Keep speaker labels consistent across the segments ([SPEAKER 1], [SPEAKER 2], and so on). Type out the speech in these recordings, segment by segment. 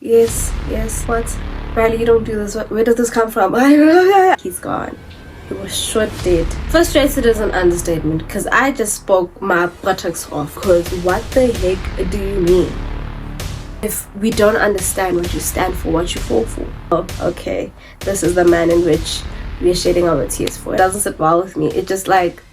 [SPEAKER 1] Yes. What? Riley, you don't do this. Where does this come from? He's gone. He was short dead. Frustrated is an understatement because I just spoke my buttocks off. Because what the heck do you mean? If we don't understand what you stand for, what you fall for. Oh, okay. This is the man in which we are shedding our tears for. It doesn't sit well with me. It just like...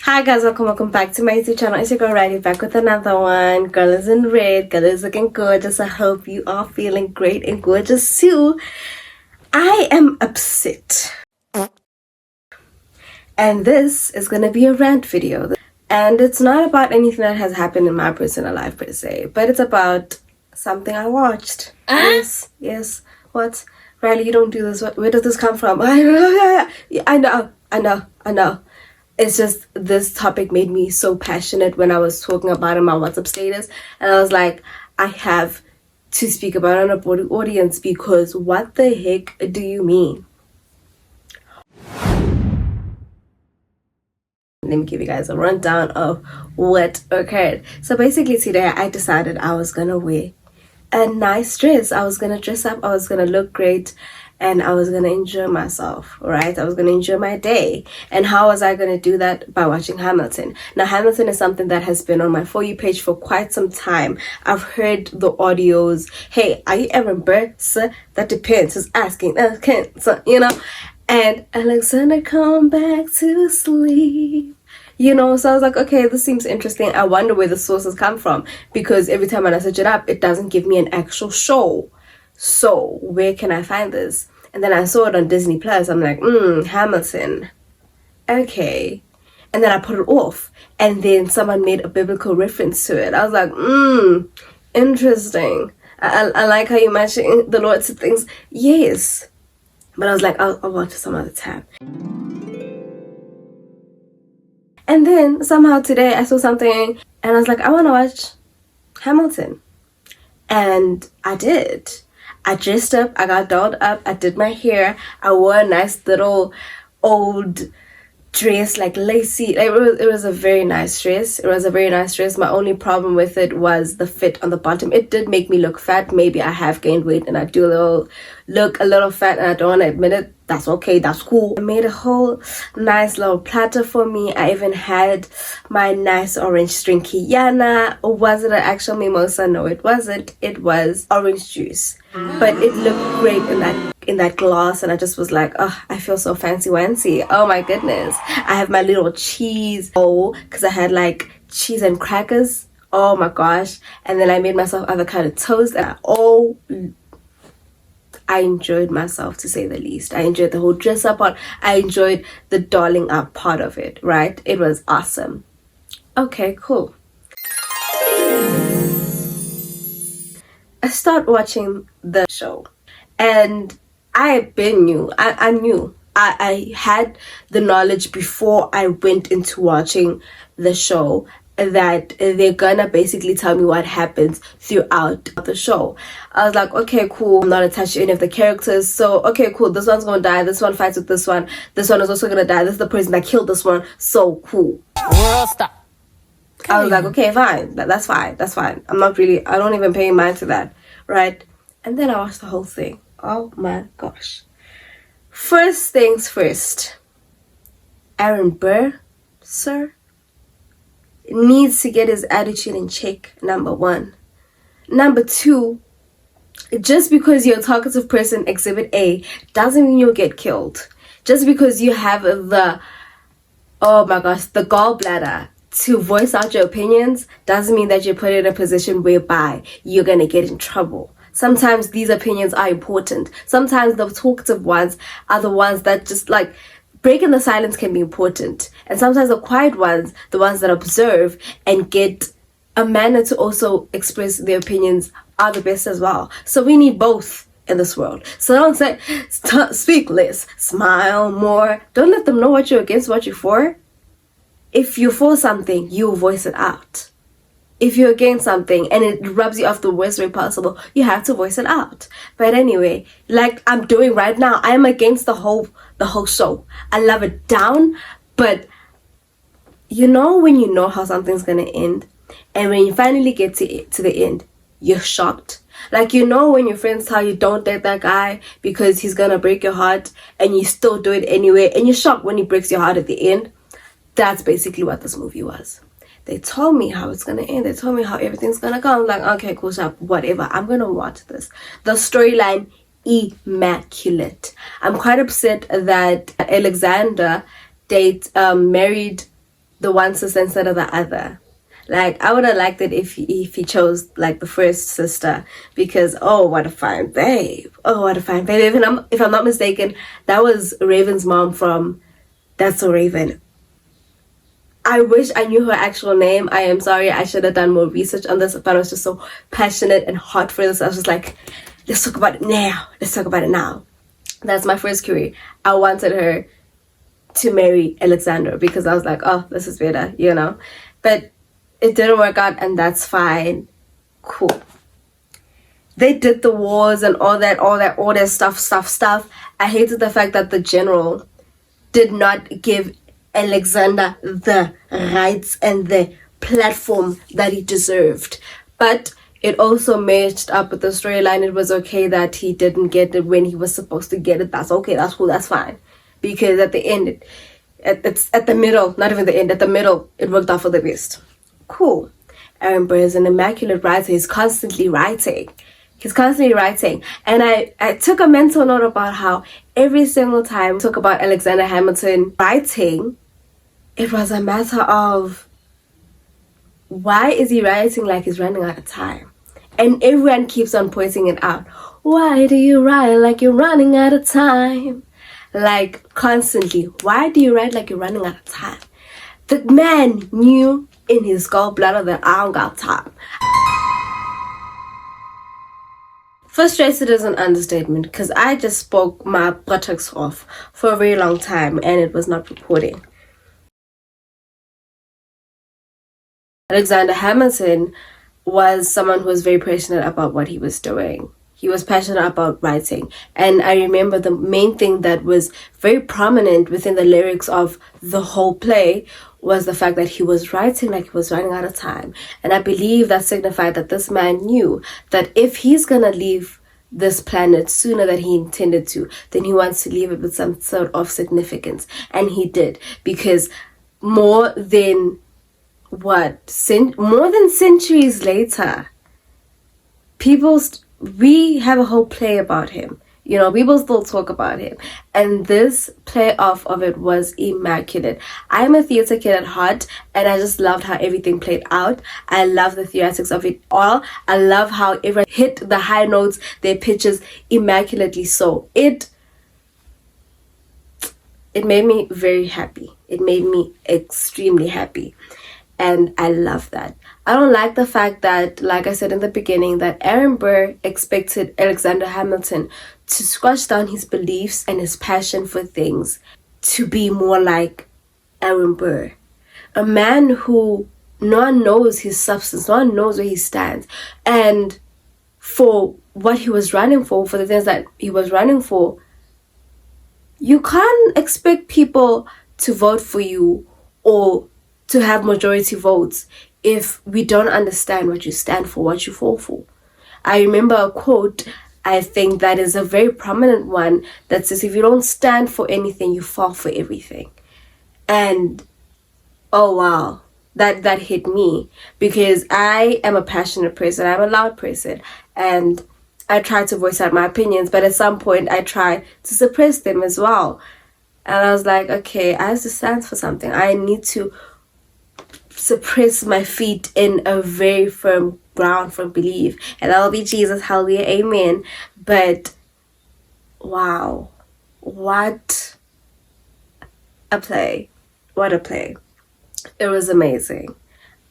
[SPEAKER 1] Hi guys, welcome back to my YouTube channel. It's your girl Riley back with another one. Girl is in red, girl is looking gorgeous. I hope you are feeling great and gorgeous too. I am upset. And this is gonna be a rant video. And it's not about anything that has happened in my personal life per se, but it's about something I watched. Yes. What? Riley, you don't do this. Where does this come from? I know. It's just this topic made me so passionate when I was talking about it in my WhatsApp status. And I was like, I have to speak about it on a broad audience because what the heck do you mean? Let me give you guys a rundown of what occurred. So basically today I decided I was going to wear a nice dress. I was going to dress up. I was going to look great. And I was going to enjoy myself, right? I was going to enjoy my day. And how was I going to do that? By watching Hamilton. Now, Hamilton is something that has been on my For You page for quite some time. I've heard the audios. Hey, are you Aaron Burr? Sir, that depends. Who's asking? So, you know? And Alexander, come back to sleep. You know, so I was like, okay, this seems interesting. I wonder where the sources come from. Because every time when I search it up, it doesn't give me an actual show. So where can I find this? And then I saw it on Disney Plus. I'm like, Hamilton. Okay. And then I put it off. And then someone made a biblical reference to it. I was like, interesting. I like how you match the Lord to things. Yes. But I was like, I'll watch some other time. And then somehow today I saw something and I was like, I want to watch Hamilton. And I did. I dressed up, I got dolled up, I did my hair, I wore a nice little old dress, like lacy. It was a very nice dress. My only problem with it was the fit on the bottom. It did make me look fat. Maybe I have gained weight and I do look a little fat and I don't want to admit it. That's okay, that's cool. I made a whole nice little platter for me. I even had my nice orange drink, Kiana. Or was it an actual mimosa? No, it wasn't. It was orange juice. But it looked great in that glass, and I just was like, oh, I feel so fancy-wancy. Oh my goodness. I have my little cheese bowl because I had like cheese and crackers. Oh my gosh. And then I made myself avocado toast, and I enjoyed myself, to say the least. I enjoyed the whole dress up part. I enjoyed the dolling up part of it, right? It was awesome. Okay, cool. I start watching the show and I knew. I had the knowledge before I went into watching the show that they're gonna basically tell me what happens throughout the show. I was like, okay, cool. I'm not attached to any of the characters. So, okay, cool. This one's gonna die. This one fights with this one. This one is also gonna die. This is the person that killed this one. So cool. World stop. I was like, okay, fine. That's fine. I don't even pay mind to that, right? And then I watched the whole thing. Oh my gosh. First things first. Aaron Burr, sir, needs to get his attitude in check, number one. Number two, just because you're a talkative person, exhibit A, doesn't mean you'll get killed. Just because you have the gallbladder to voice out your opinions doesn't mean that you're put in a position whereby you're gonna get in trouble. Sometimes these opinions are important. Sometimes the talkative ones are the ones that just like breaking the silence can be important. And sometimes the quiet ones, the ones that observe and get a manner to also express their opinions, are the best as well. So we need both in this world. So don't say, speak less, smile more. Don't let them know what you're against, what you're for. If you're for something, you voice it out. if you're against something and it rubs you off the worst way possible, you have to voice it out. But anyway, like I'm doing right now, I am against the whole show. I love it down, but you know when you know how something's gonna end, and when you finally get to the end, you're shocked. Like, you know when your friends tell you don't date that guy because he's gonna break your heart, and you still do it anyway, and you're shocked when he breaks your heart at the end. That's basically what this movie was. They told me how it's gonna end. They told me how everything's gonna go. I'm like, okay, cool, sharp, whatever. I'm gonna watch this. The storyline, immaculate. I'm quite upset that Alexander married the one sister instead of the other. Like, I would have liked it if he chose like the first sister, because oh, what a fine babe. Oh, what a fine babe. If I'm not mistaken, that was Raven's mom from That's So Raven. I wish I knew her actual name. I am sorry, I should have done more research on this, but I was just so passionate and hot for this. I was just like, let's talk about it now. Let's talk about it now. That's my first query. I wanted her to marry Alexander because I was like, oh, this is better, you know. But it didn't work out, and that's fine. Cool. They did the wars and all that stuff. I hated the fact that the general did not give Alexander the rights and the platform that he deserved. But it also matched up with the storyline. It was okay that he didn't get it when he was supposed to get it. That's okay, that's cool, that's fine. Because at the end, it's at the middle, not even the end, at the middle, it worked out for the best. Cool. Aaron Burr is an immaculate writer. He's constantly writing. And I took a mental note about how every single time we talk about Alexander Hamilton writing, it was a matter of, why is he writing like he's running out of time? And everyone keeps on pointing it out. Why do you write like you're running out of time? Like, constantly. Why do you write like you're running out of time? The man knew in his gallbladder that I don't got time. Frustrated is an understatement, because I just spoke my buttocks off for a very long time and it was not reporting. Alexander Hamilton was someone who was very passionate about what he was doing. He was passionate about writing. And I remember the main thing that was very prominent within the lyrics of the whole play was the fact that he was writing like he was running out of time. And I believe that signified that this man knew that if he's gonna leave this planet sooner than he intended to, then he wants to leave it with some sort of significance. And he did, because more than centuries later, we have a whole play about him. You know, people still talk about him. And this play off of it was immaculate. I'm a theater kid at heart, and I just loved how everything played out. I love the theatrics of it all. I love how everyone hit the high notes, their pitches immaculately so. It made me very happy. It made me extremely happy. And I love that. I don't like the fact that, like I said in the beginning, that Aaron Burr expected Alexander Hamilton to squash down his beliefs and his passion for things to be more like Aaron Burr. A man who no one knows his substance, no one knows where he stands. And for what he was running for the things that he was running for, you can't expect people to vote for you or to have majority votes if we don't understand what you stand for, what you fall for. I remember a quote, I think that is a very prominent one, that says, if you don't stand for anything, you fall for everything. And oh wow, that hit me, because I am a passionate person, I'm a loud person, and I try to voice out my opinions, but at some point I try to suppress them as well. And I was like, okay, I have to stand for something. I need to suppress my feet in a very firm ground for belief, and that'll be Jesus, hallelujah, amen. But wow, what a play. What a play. It was amazing.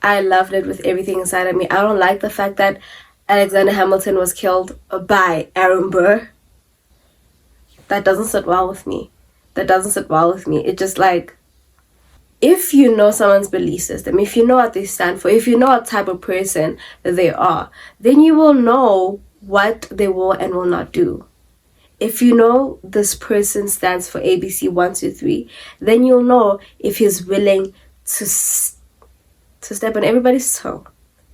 [SPEAKER 1] I loved it with everything inside of me. I don't like the fact that Alexander Hamilton was killed by Aaron Burr. That doesn't sit well with me. It just like, if you know someone's belief system, if you know what they stand for, if you know what type of person they are, then you will know what they will and will not do. If you know this person stands for ABC 1, 2, 3, then you'll know if he's willing to step on everybody's toe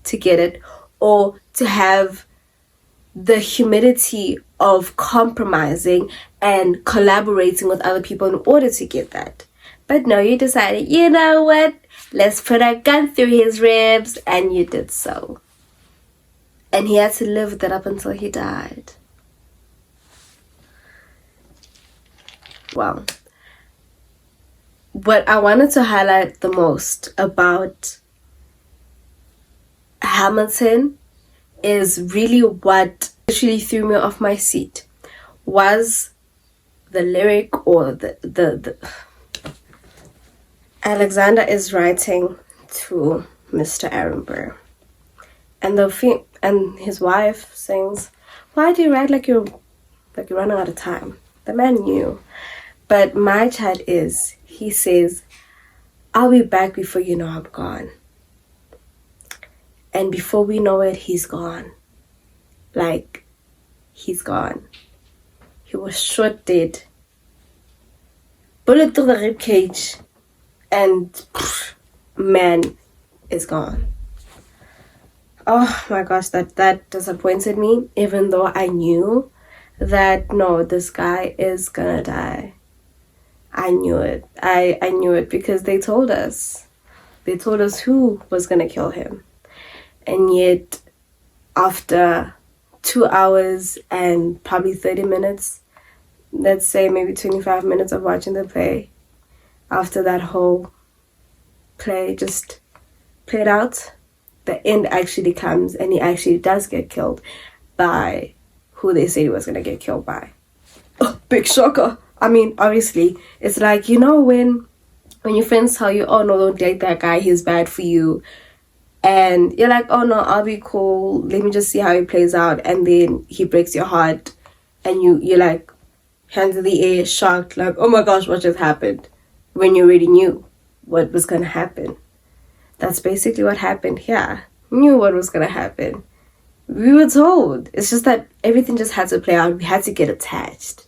[SPEAKER 1] to get it, or to have the humility of compromising and collaborating with other people in order to get that. But no, you decided, you know what? Let's put a gun through his ribs, and you did so. And he had to live with that up until he died. Wow. What I wanted to highlight the most about Hamilton is really what literally threw me off my seat was the lyric, or the Alexander is writing to Mr. Aaron Burr, and and his wife sings, "Why do you write like you're running out of time?" The man knew, but my chat is, he says, "I'll be back before you know I'm gone." And before we know it, he's gone. Like, he's gone. He was shot dead. Bullet through the rib cage. And man is gone. Oh my gosh, that disappointed me. Even though I knew that, no, this guy is gonna die. I knew it. I knew it because they told us. They told us who was gonna kill him. And yet, after 2 hours and probably 30 minutes, let's say maybe 25 minutes of watching the play, after that whole play just played out, the end actually comes and he actually does get killed by who they said he was going to get killed by. Oh, big shocker. I mean, obviously, it's like, you know, when your friends tell you, "Oh no, don't date that guy, he's bad for you," and you're like, "Oh no, I'll be cool, let me just see how he plays out," and then he breaks your heart and you're like, hands in the air, shocked, like, "Oh my gosh, what just happened?" When you already knew what was going to happen. That's basically what happened here. We knew what was going to happen. We were told. It's just that everything just had to play out. We had to get attached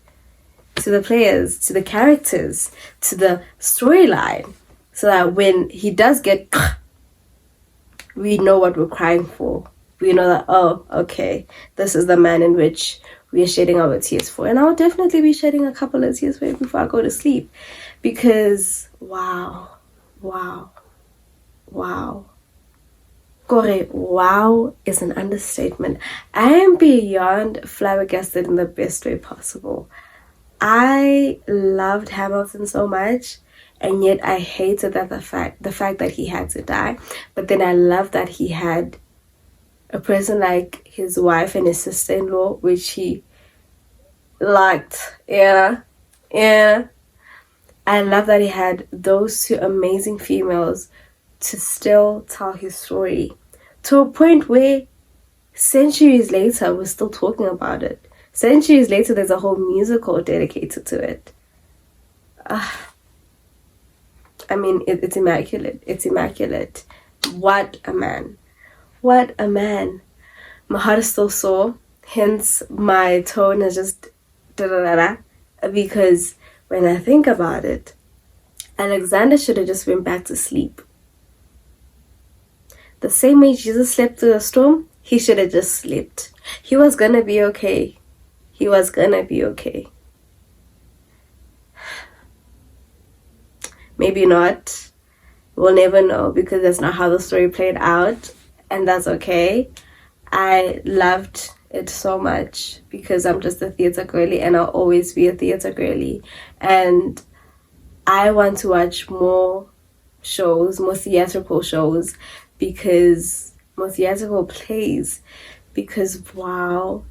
[SPEAKER 1] to the players, to the characters, to the storyline, so that when he does get we know what we're crying for. We know that, oh, okay, this is the man in which we are shedding our tears for. And I'll definitely be shedding a couple of tears for him before I go to sleep. Because, wow. Kore, wow is an understatement. I am beyond flabbergasted in the best way possible. I loved Hamilton so much. And yet I hated that the fact that he had to die. But then I love that he had a person like his wife and his sister-in-law, which he liked. Yeah. I love that he had those two amazing females to still tell his story. To a point where centuries later we're still talking about it. Centuries later there's a whole musical dedicated to it. I mean, it's immaculate. It's immaculate. What a man. What a man. My heart is still sore. Hence, my tone is just da-da-da-da. Because when I think about it, Alexander should have just went back to sleep. The same way Jesus slept through the storm, he should have just slept. He was gonna be okay. He was gonna be okay. Maybe not. We'll never know because that's not how the story played out. And that's okay. I loved it so much because I'm just a theatre girly and I'll always be a theatre girly. And I want to watch more shows, more theatrical shows, because more theatrical plays, because wow,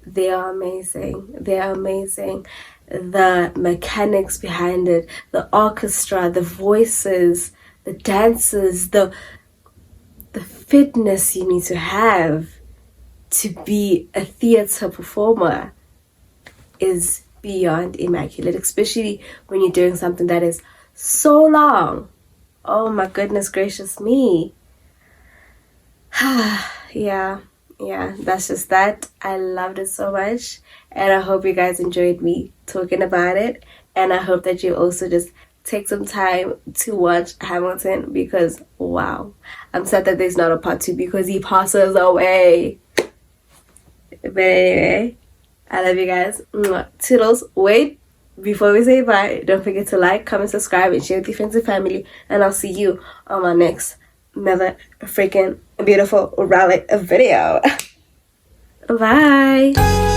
[SPEAKER 1] they are amazing. They are amazing. The mechanics behind it, the orchestra, the voices, the dances, the fitness you need to have to be a theater performer is beyond immaculate, especially when you're doing something that is so long. Oh my goodness gracious me. Yeah, that's just that. I loved it so much, and I hope you guys enjoyed me talking about it. And I hope that you also just take some time to watch Hamilton, because wow, I'm sad that there's not a part two because he passes away. But anyway, I love you guys. Mwah. Toodles. Wait, before we say bye, don't forget to like, comment, subscribe, and share with your friends and family. And I'll see you on my next mother freaking beautiful rally video. Bye.